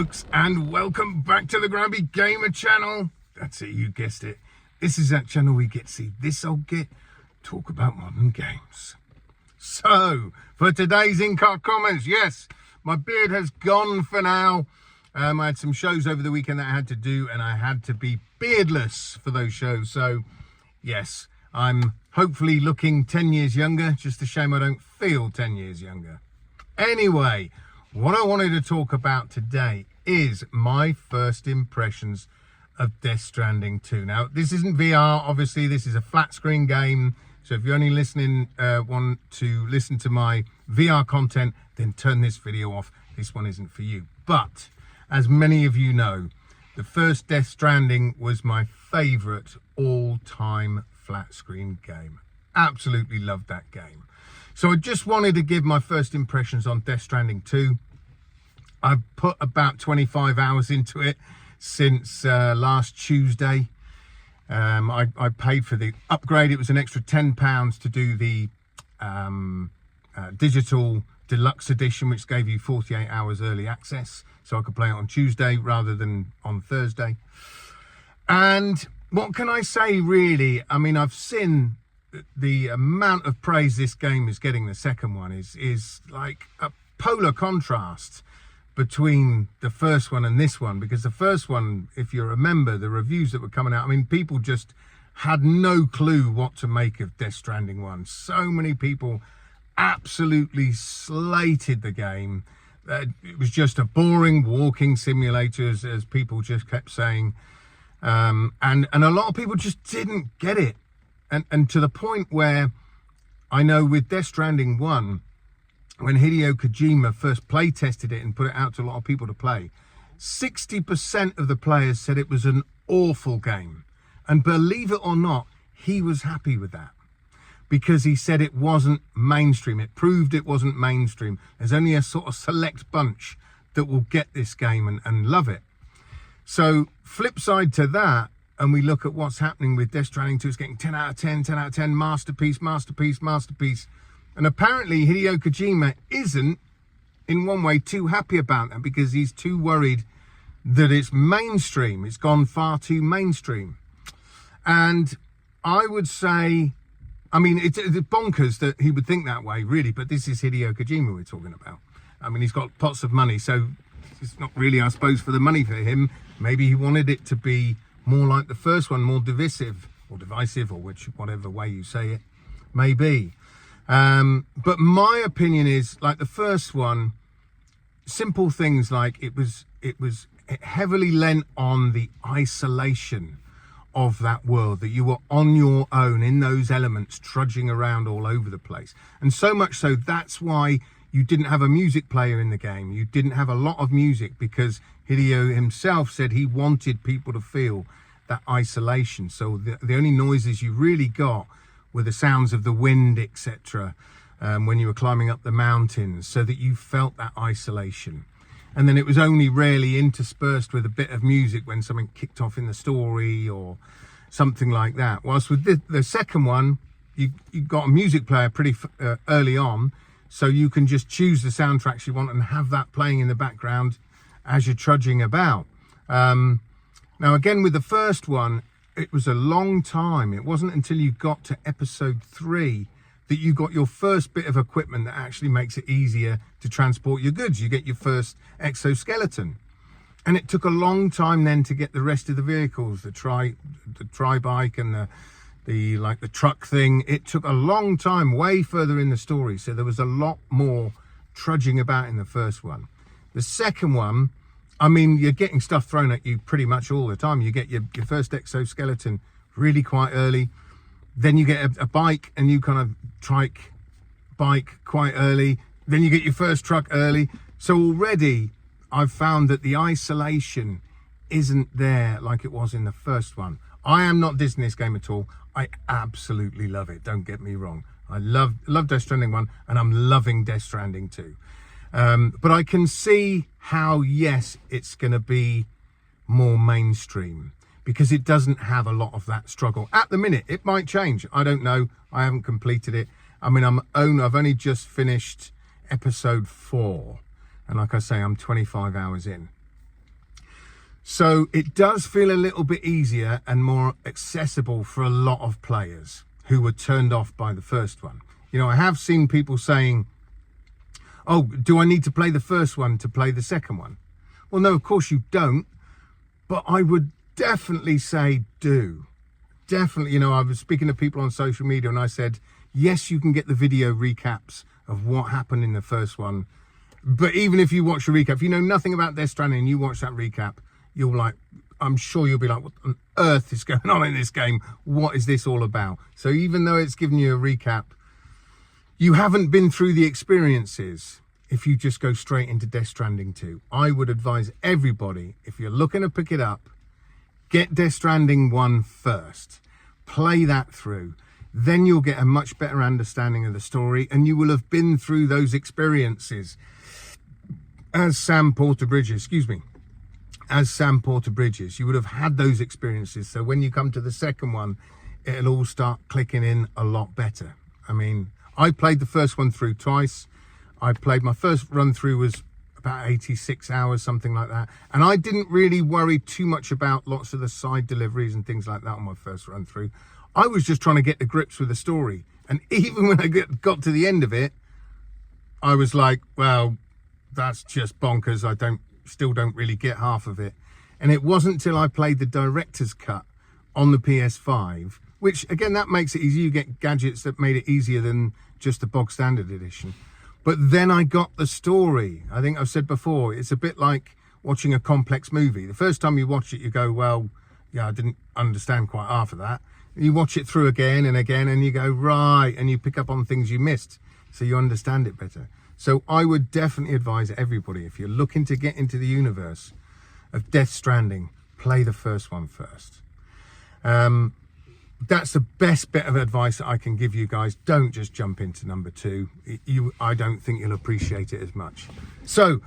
folks, and welcome back to the Grabby Gamer channel. That's it, you guessed it. This is that channel we get to see this old git talk about modern games. So, for today's in-car comments, yes, my beard has gone for now. I had some shows over the weekend that I had to do, and I had to be beardless for those shows. So, yes, I'm hopefully looking 10 years younger. Just a shame I don't feel 10 years younger. Anyway, what I wanted to talk about today is my first impressions of Death Stranding 2. Now, this isn't VR, obviously, this is a flat screen game. So if you're only want to listen to my VR content, then turn this video off. This one isn't for you. But, as many of you know, the first Death Stranding was my favorite all-time flat screen game. Absolutely loved that game. So I just wanted to give my first impressions on Death Stranding 2. I've put about 25 hours into it since last Tuesday. I paid for the upgrade. It was an extra £10 to do the digital deluxe edition, which gave you 48 hours early access. So I could play it on Tuesday rather than on Thursday. And what can I say, really? I mean, I've seen the amount of praise this game is getting. The second one is like a polar contrast between the first one and this one, because the first one, if you remember the reviews that were coming out, I mean, people just had no clue what to make of Death Stranding 1. So many people absolutely slated the game. It was just a boring walking simulator, as people just kept saying, and a lot of people just didn't get it. And to the point where I know with Death Stranding 1, when Hideo Kojima first play tested it and put it out to a lot of people to play, 60% of the players said it was an awful game. And believe it or not, he was happy with that, because he said it wasn't mainstream. It proved it wasn't mainstream. There's only a sort of select bunch that will get this game and love it. So flip side to that, and we look at what's happening with Death Stranding 2, it's getting 10 out of 10, 10 out of 10, masterpiece, masterpiece, masterpiece. And apparently Hideo Kojima isn't, in one way, too happy about that, because he's too worried that it's mainstream. It's gone far too mainstream. And I would say, I mean, it's bonkers that he would think that way, really, but this is Hideo Kojima we're talking about. I mean, he's got pots of money, so it's not really, I suppose, for the money for him. Maybe he wanted it to be more like the first one, more divisive, or whatever way you say it may be. But my opinion is, like the first one, simple things like it heavily lent on the isolation of that world, that you were on your own in those elements, trudging around all over the place. And so much so, that's why you didn't have a music player in the game. You didn't have a lot of music, because Hideo himself said he wanted people to feel that isolation. So the only noises you really got were the sounds of the wind, etc., when you were climbing up the mountains, so that you felt that isolation. And then it was only rarely interspersed with a bit of music when something kicked off in the story or something like that. Whilst with the second one, you got a music player pretty early on, so you can just choose the soundtracks you want and have that playing in the background as you're trudging about. Now, again, with the first one, it was a long time. It wasn't until you got to episode 3 that you got your first bit of equipment that actually makes it easier to transport your goods. You get your first exoskeleton. And it took a long time then to get the rest of the vehicles, the tri-bike and the truck thing. It took a long time, way further in the story. So there was a lot more trudging about in the first one. The second one, I mean, you're getting stuff thrown at you pretty much all the time. You get your first exoskeleton really quite early. Then you get a bike, and you kind of trike bike quite early. Then you get your first truck early. So already I've found that the isolation isn't there like it was in the first one. I am not dissing this game at all. I absolutely love it. Don't get me wrong. I love Death Stranding 1, and I'm loving Death Stranding 2. But I can see how, yes, it's going to be more mainstream, because it doesn't have a lot of that struggle at the minute. It might change. I don't know. I haven't completed it. I mean, I've only just finished episode 4, and like I say, I'm 25 hours in. So it does feel a little bit easier and more accessible for a lot of players who were turned off by the first one. You know, I have seen people saying, oh, do I need to play the first one to play the second one? Well, no, of course you don't. But I would definitely say do. Definitely, you know, I was speaking to people on social media and I said, yes, you can get the video recaps of what happened in the first one. But even if you watch the recap, if you know nothing about Death Stranding and you watch that recap, you'll like, I'm sure you'll be like, what on earth is going on in this game? What is this all about? So even though it's giving you a recap, you haven't been through the experiences if you just go straight into Death Stranding 2. I would advise everybody, if you're looking to pick it up, get Death Stranding 1 first. Play that through. Then you'll get a much better understanding of the story and you will have been through those experiences. As Sam Porter Bridges, you would have had those experiences. So when you come to the second one, it'll all start clicking in a lot better. I mean, I played the first one through twice. My first run through was about 86 hours, something like that. And I didn't really worry too much about lots of the side deliveries and things like that on my first run through. I was just trying to get to grips with the story. And even when I got to the end of it, I was like, well, that's just bonkers. I still don't really get half of it. And it wasn't until I played the director's cut on the PS5, which again, that makes it easy. You get gadgets that made it easier than just the bog standard edition. But then I got the story. I think I've said before, it's a bit like watching a complex movie. The first time you watch it, you go, well, yeah, I didn't understand quite half of that. You watch it through again and again and you go, right, and you pick up on things you missed, so you understand it better. So I would definitely advise everybody, if you're looking to get into the universe of Death Stranding, play the first one first. That's the best bit of advice that I can give you guys. Don't just jump into number 2. I don't think you'll appreciate it as much. So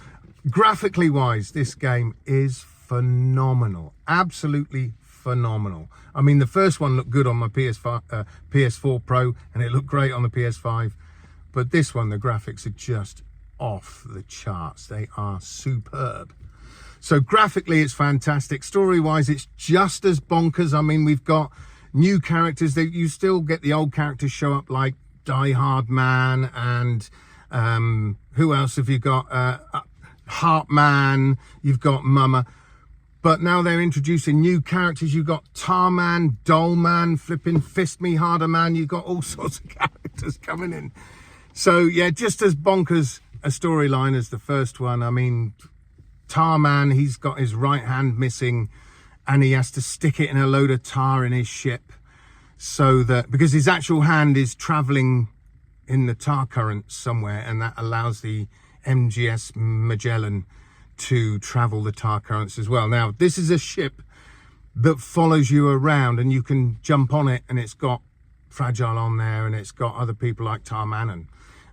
graphically wise, this game is phenomenal. Absolutely phenomenal. I mean, the first one looked good on my PS4 Pro and it looked great on the PS5. But this one, the graphics are just off the charts. They are superb. So graphically, it's fantastic. Story-wise, it's just as bonkers. I mean, we've got new characters that you still get the old characters show up, like Die Hard Man and who else have you got? Heartman, you've got Mama. But now they're introducing new characters. You've got Tarman, Dollman, flipping Fist Me Harder Man. You've got all sorts of characters coming in. So yeah, just as bonkers a storyline as the first one. I mean, Tarman, he's got his right hand missing and he has to stick it in a load of tar in his ship so that, because his actual hand is traveling in the tar currents somewhere, and that allows the MGS Magellan to travel the tar currents as well. Now, this is a ship that follows you around and you can jump on it, and it's got Fragile on there and it's got other people like Tarman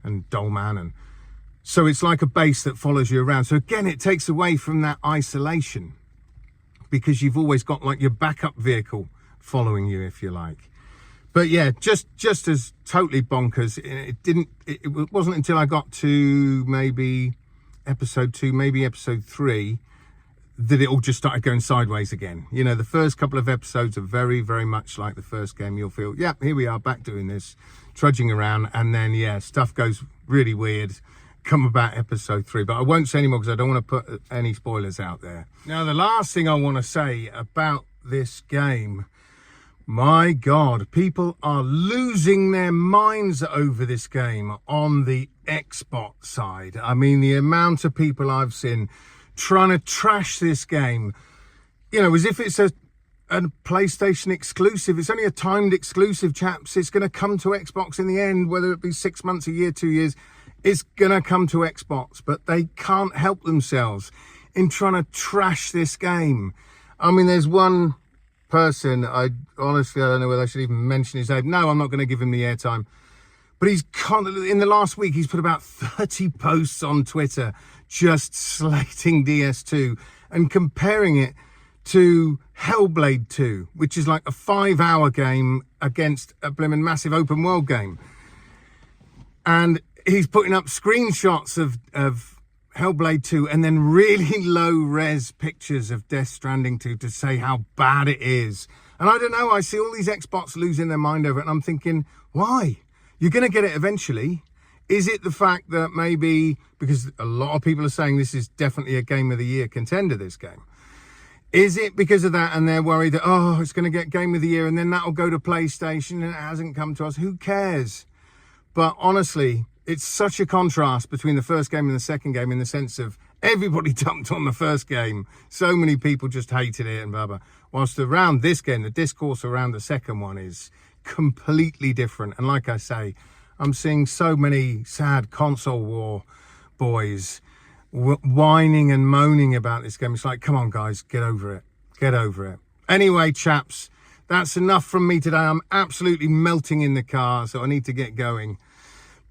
and Dolman, and so it's like a base that follows you around. So again, it takes away from that isolation because you've always got like your backup vehicle following you, if you like. But yeah, just as totally bonkers. It wasn't until I got to maybe episode 2, maybe episode 3, that it all just started going sideways again. You know, the first couple of episodes are very, very much like the first game. You'll feel, yeah, here we are back doing this, trudging around. And then, yeah, stuff goes really weird come about episode 3. But I won't say anymore because I don't want to put any spoilers out there. Now, the last thing I want to say about this game, my God, people are losing their minds over this game on the Xbox side. I mean, the amount of people I've seen trying to trash this game, you know, as if it's a PlayStation exclusive. It's only a timed exclusive, chaps. It's going to come to Xbox in the end, whether it be 6 months, a year, 2 years. It's going to come to Xbox, but they can't help themselves in trying to trash this game. I mean, there's one person, I honestly don't know whether I should even mention his name. No, I'm not going to give him the airtime. But he's in the last week, he's put about 30 posts on Twitter just slating DS2 and comparing it to Hellblade 2, which is like a 5-hour game against a blimmin' massive open world game. And he's putting up screenshots of Hellblade 2 and then really low res pictures of Death Stranding 2 to say how bad it is. And I don't know, I see all these Xbox losing their mind over it, and I'm thinking, why? You're going to get it eventually. Is it the fact that maybe, because a lot of people are saying this is definitely a Game of the Year contender, this game. Is it because of that and they're worried that, oh, it's going to get Game of the Year and then that'll go to PlayStation and it hasn't come to us? Who cares? But honestly, it's such a contrast between the first game and the second game in the sense of everybody dumped on the first game. So many people just hated it and blah, blah. Whilst around this game, the discourse around the second one is completely different. And like I say, I'm seeing so many sad console war boys whining and moaning about this game. It's like, come on, guys, get over it. Get over it. Anyway, chaps, that's enough from me today. I'm absolutely melting in the car, so I need to get going.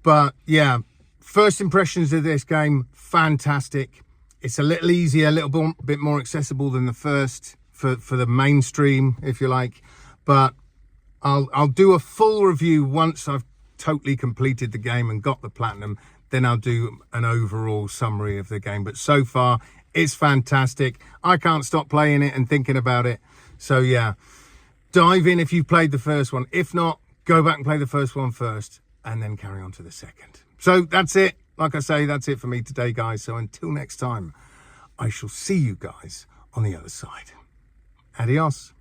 But yeah, first impressions of this game, fantastic. It's a little easier, a little bit more accessible than the first for the mainstream, if you like. But I'll do a full review once I've totally completed the game and got the platinum. Then I'll do an overall summary of the game. But so far, it's fantastic. I can't stop playing it and thinking about it. So yeah, dive in if you've played the first one. If not, go back and play the first one first and then carry on to the second. So that's it. Like I say, that's it for me today, guys. So until next time, I shall see you guys on the other side. Adios.